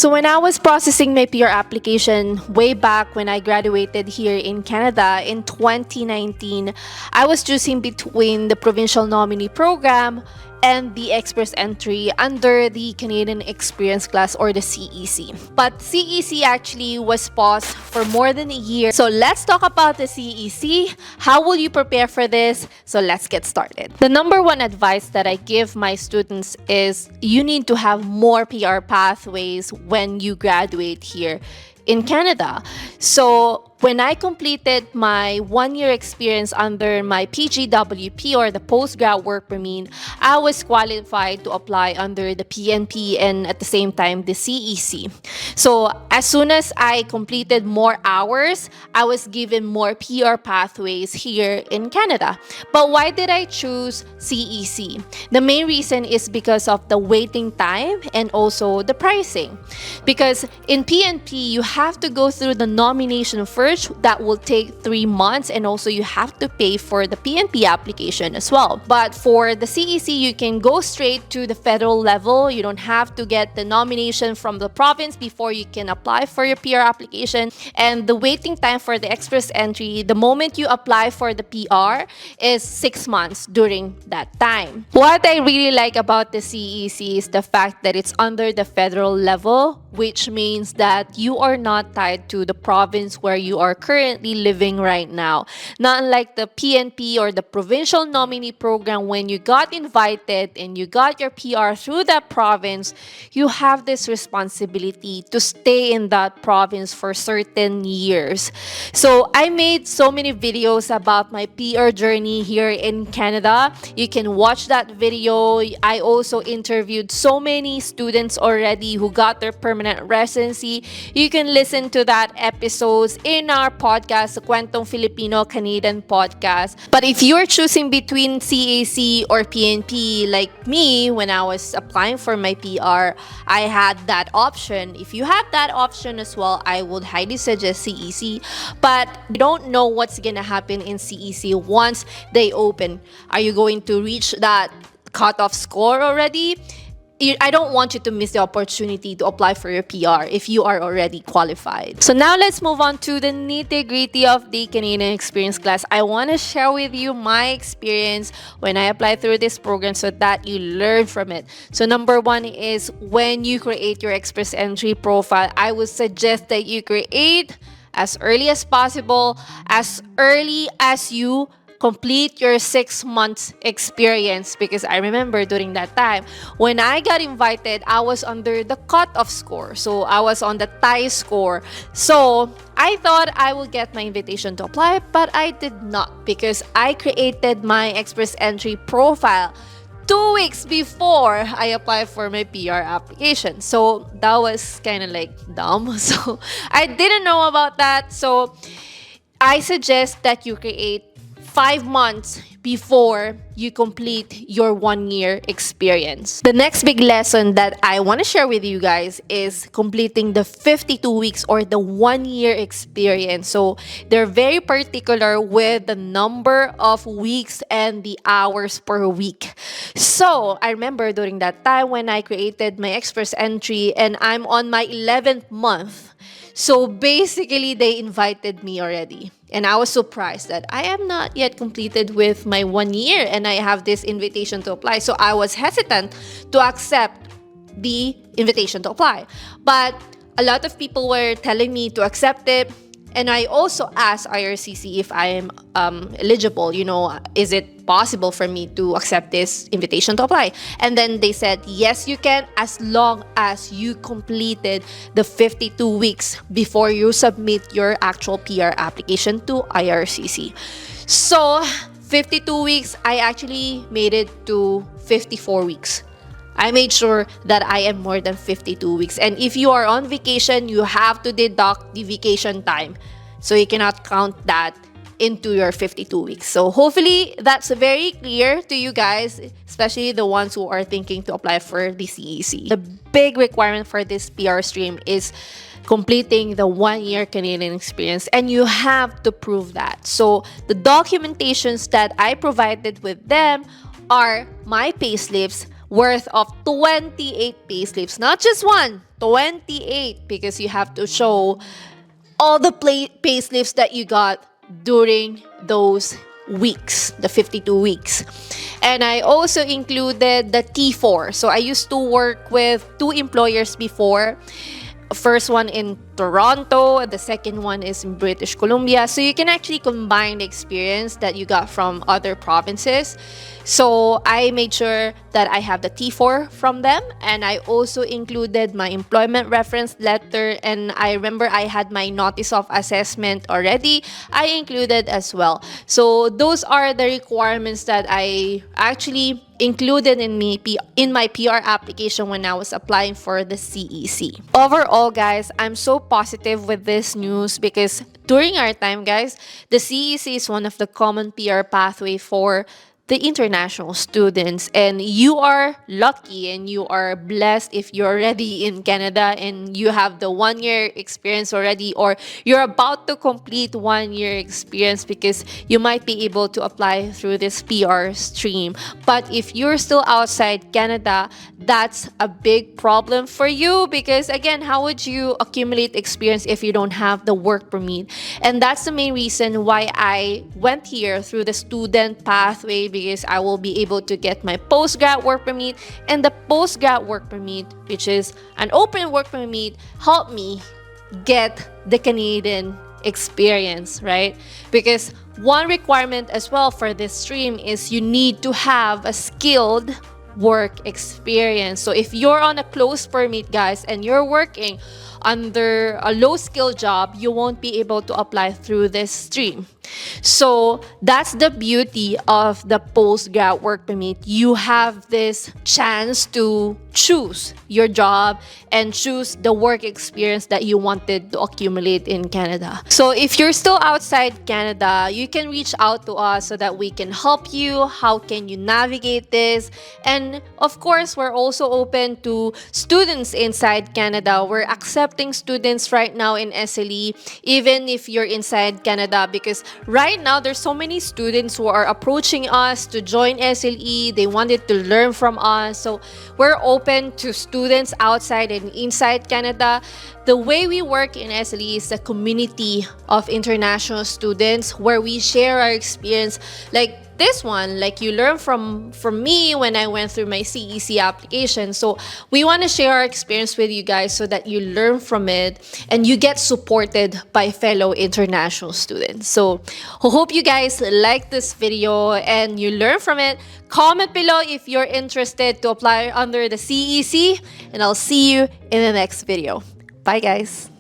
So when I was processing my PR application way back when I graduated here in Canada in 2019, I was choosing between the provincial nominee program and the express entry under the Canadian Experience class or the CEC. But CEC actually was paused for more than a year. So let's talk about the CEC. How will you prepare for this? So let's get started. The number one advice that I give my students is you need to have more PR pathways when you graduate here in Canada. So when I completed my 1 year experience under my PGWP or the postgrad work permit, I was qualified to apply under the PNP and at the same time the CEC. So as soon as I completed more hours, I was given more PR pathways here in Canada. But why did I choose CEC? The main reason is because of the waiting time and also the pricing. Because in PNP, you have to go through the nomination first. That will take 3 months, and also you have to pay for the PNP application as well. But for the CEC, you can go straight to the federal level. You don't have to get the nomination from the province before you can apply for your PR application. And the waiting time for the express entry, the moment you apply for the PR, is 6 months during that time. What I really like about the CEC is the fact that it's under the federal level, which means that you are not tied to the province where you are currently living right now. Not unlike the PNP or the provincial nominee program, when you got invited and you got your PR through that province, you have this responsibility to stay in that province for certain years. So I made so many videos about my PR journey here in Canada. You can watch that video. I also interviewed so many students already who got their permanent residency. You can listen to that episodes in our podcast, the Kwentong Filipino Canadian podcast. But if you're choosing between CAC or PNP, like me, when I was applying for my PR, I had that option. If you have that option as well, I would highly suggest CEC. But you don't know what's gonna happen in CEC once they open. Are you going to reach that cutoff score already? I don't want you to miss the opportunity to apply for your PR if you are already qualified. So now let's move on to the nitty-gritty of the Canadian Experience class. I want to share with you my experience when I applied through this program so that you learn from it. So number one is when you create your express entry profile, I would suggest that you create as early as possible, as early as you complete your 6 months experience, because I remember during that time when I got invited, I was under the cutoff score, so I was on the tie score. So I thought I would get my invitation to apply, but I did not, because I created my express entry profile 2 weeks before I applied for my PR application. So that was kind of like dumb. So I didn't know about that. So I suggest that you create 5 months before you complete your 1 year experience. The next big lesson that I want to share with you guys is completing the 52 weeks or the 1 year experience. So they're very particular with the number of weeks and the hours per week. So I remember during that time when I created my express entry and I'm on my 11th month. So basically, they invited me already. And I was surprised that I am not yet completed with my 1 year and I have this invitation to apply. So I was hesitant to accept the invitation to apply. But a lot of people were telling me to accept it. And I also asked IRCC if I am eligible, is it possible for me to accept this invitation to apply? And then they said, yes, you can, as long as you completed the 52 weeks before you submit your actual PR application to IRCC. So 52 weeks, I actually made it to 54 weeks. I made sure that I am more than 52 weeks. And if you are on vacation, you have to deduct the vacation time. So you cannot count that into your 52 weeks. So hopefully that's very clear to you guys, especially the ones who are thinking to apply for the CEC. The big requirement for this PR stream is completing the 1 year Canadian experience, and you have to prove that. So the documentations that I provided with them are my payslips, worth of 28 payslips, not just one, 28 because you have to show all the pay slips that you got during those weeks, the 52 weeks. And I also included the T4. So I used to work with two employers before. First one in Toronto, the second one is in British Columbia. So you can actually combine the experience that you got from other provinces. So I made sure that I have the T4 from them, and I also included my employment reference letter, and I remember I had my notice of assessment already. I included as well. So those are the requirements that I actually included in my PR application when I was applying for the CEC. Overall, guys, I'm so positive with this news because during our time, guys, the CEC is one of the common PR pathway for the international students, and you are lucky and you are blessed if you're already in Canada and you have the 1 year experience already, or you're about to complete 1 year experience, because you might be able to apply through this PR stream. But if you're still outside Canada, that's a big problem for you, because again, how would you accumulate experience if you don't have the work permit? And that's the main reason why I went here through the student pathway, because I will be able to get my postgrad work permit, and the postgrad work permit, which is an open work permit, help me get the Canadian experience, right? Because one requirement as well for this stream is you need to have a skilled work experience. So if you're on a closed permit, guys, and you're working under a low skill job, you won't be able to apply through this stream. So that's the beauty of the postgrad work permit. You have this chance to choose your job and choose the work experience that you wanted to accumulate in Canada. So if you're still outside Canada, you can reach out to us so that we can help you. How can you navigate this? And of course, we're also open to students inside Canada. We're accepting students right now in SLE, even if you're inside Canada, because right now there's so many students who are approaching us to join SLE. They wanted to learn from us. So we're open to students outside and inside Canada. The way we work in SLE is a community of international students where we share our experience, like this one, like you learn from me when I went through my CEC application. So we want to share our experience with you guys so that you learn from it and you get supported by fellow international students. So hope you guys like this video and you learn from it. Comment below if you're interested to apply under the CEC, and I'll see you in the next video. Bye, guys.